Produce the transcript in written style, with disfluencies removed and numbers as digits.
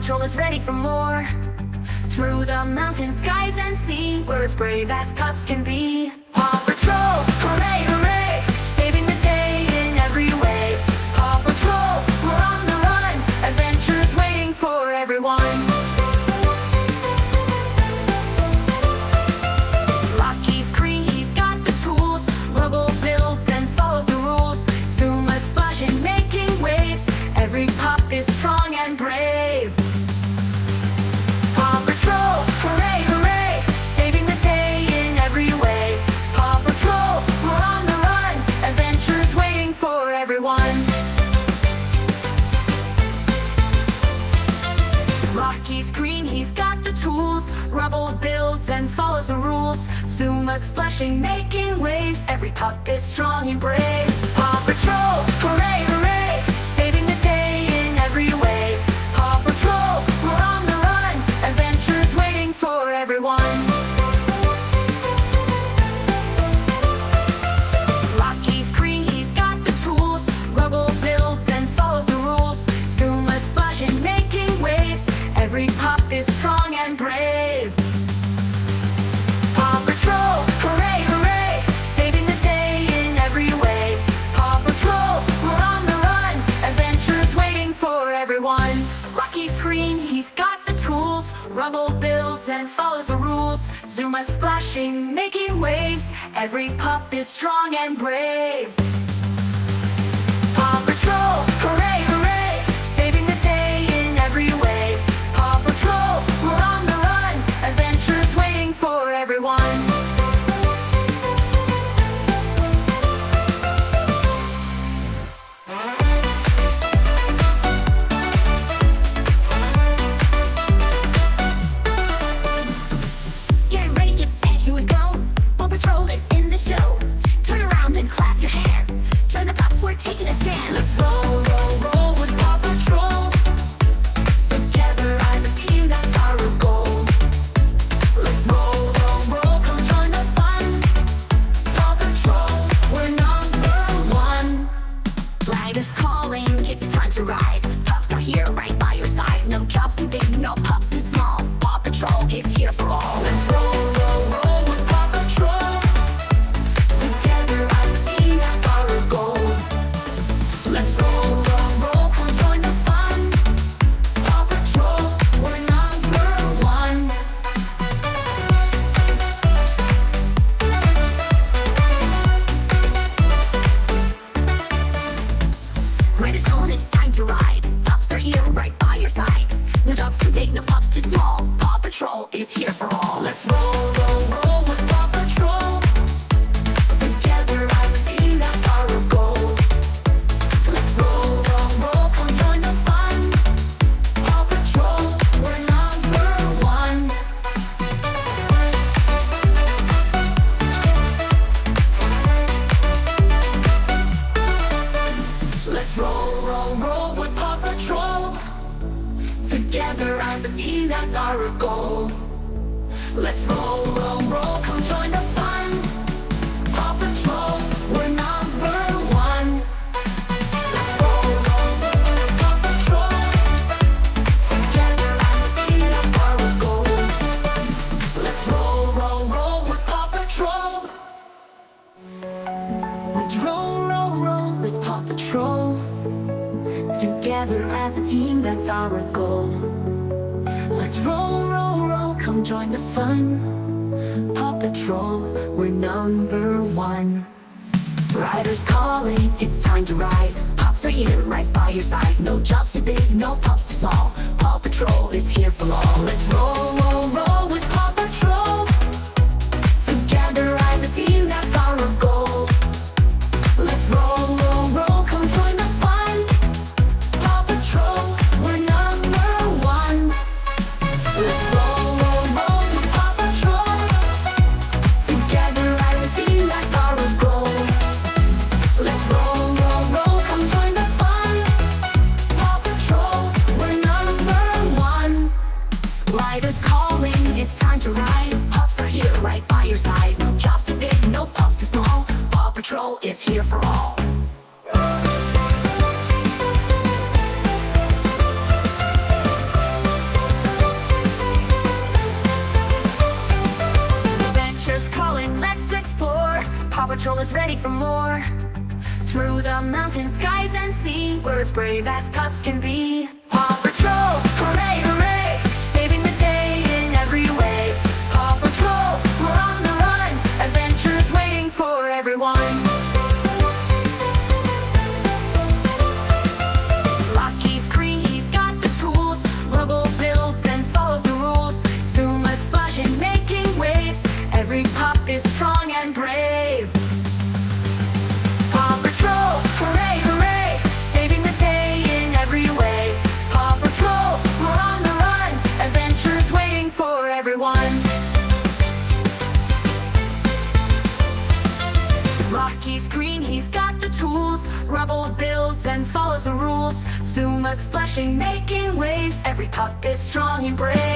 Patrol is ready for more. Through the mountains, skies, and sea, we're as brave as pups can be. Paw Patrol, hooray, hooray, saving the day in every way. Paw Patrol, we're on the run, adventures waiting for everyone. Rocky's green, he's got the tools. Rubble builds and follows the rules. Zuma splashing, making waves. Every pup is strong and brave. Paw Patrol, hooray, hooray, saving the day in every way. Paw Patrol, we're on the run, adventures waiting for everyone. Rocky's green, he's got the tools. Rubble builds and follows the rules. Zuma splashing, making waves. Every pup is strong and brave. Paw Patrol, hooray, hooray, saving the day in every way. Paw Patrol, we're on the run, adventures waiting for everyone. Rocky's green, he's got the tools. Rubble builds and follows the rules. Zuma splashing, making waves. Every pup is strong and brave. Paw Patrol, hooray, hooray, saving the day in every way. Paw Patrol, we're on the run, adventures waiting for everyone. Rocky's green, he's got the tools. Rubble builds and follows the rules. Zuma splashing, making waves. Every pup is strong and brave. Paw Patrol, hooray, hooray, saving the day in every way. Paw Patrol, we're on the run, adventures waiting for everyone. Get ready, get set, here we go. Paw Patrol is in the show. Turn around and clap your hands. Join the pups, we're taking a stand. Let's roll, roll, roll with Paw Patrol. Together as a team, that's our goal. Let's roll, roll, roll, come join the fun. Paw Patrol, we're number one. Riders calling, it's time to ride. Pups are here right by your side. No jobs too big, no pups too small. Paw Patrol is here for all. Let's roll, roll, roll with Paw Patrol. Together as a team, that's our goal. Let's roll, roll, roll, come join the fun. Paw Patrol, we're number one. Riders calling, it's time to ride. Pups are here right by your side. No dogs too big, no pups too small. Paw Patrol is here for all. Let's roll, roll, roll with Paw Patrol. Together as a team, that's our goal. Let's roll, roll, roll, come join the fun. Paw Patrol, we're number one. Let's roll, roll, roll with Paw Patrol. Together as a team, that's our goal. Let's roll, roll, roll, come join the fun. Paw Patrol, we're number one. Let's roll, roll, roll with Paw Patrol. Together as a team, that's our goal. Let's roll, roll, roll with Paw Patrol. Let's roll, roll, roll with Paw Patrol. Together as a team, that's our goal. Let's roll, roll, roll, come join the fun. Paw Patrol, we're number one. Riders calling, it's time to ride. Pups are here right by your side. No jobs too big, no pups too small. Paw Patrol is here for all. Let's roll, roll, roll with Paw Patrol. Together as a team, that's our goal. Let's roll, roll, roll, come join the fun. Paw Patrol, we're number one. Let's roll, roll, roll with Paw Patrol. Together as a team, that's our goal. Let's roll, roll, roll, come join the fun. Paw Patrol, we're number one. Riders calling, it's time to ride. Pups are here right by your side. No jobs too big, no pups too small. Paw Patrol is here for all. Patrol is ready for more. Through the mountains, skies, and sea, we're as brave as pups can be. Paw Patrol, hooray, hooray, saving the day in every way. Paw Patrol, we're on the run, adventures waiting for everyone. Rocky's green, he's got the tools. Rubble builds and follows the rules. Zuma splashing, making waves. Every pup is strong and brave. Paw Patrol, hooray, hooray, saving the day in every way. Paw Patrol, we're on the run, adventures waiting for everyone. Rocky's green, he's got the tools. Rubble builds and follows the rules. Zuma splashing, making waves. Every pup is strong and brave.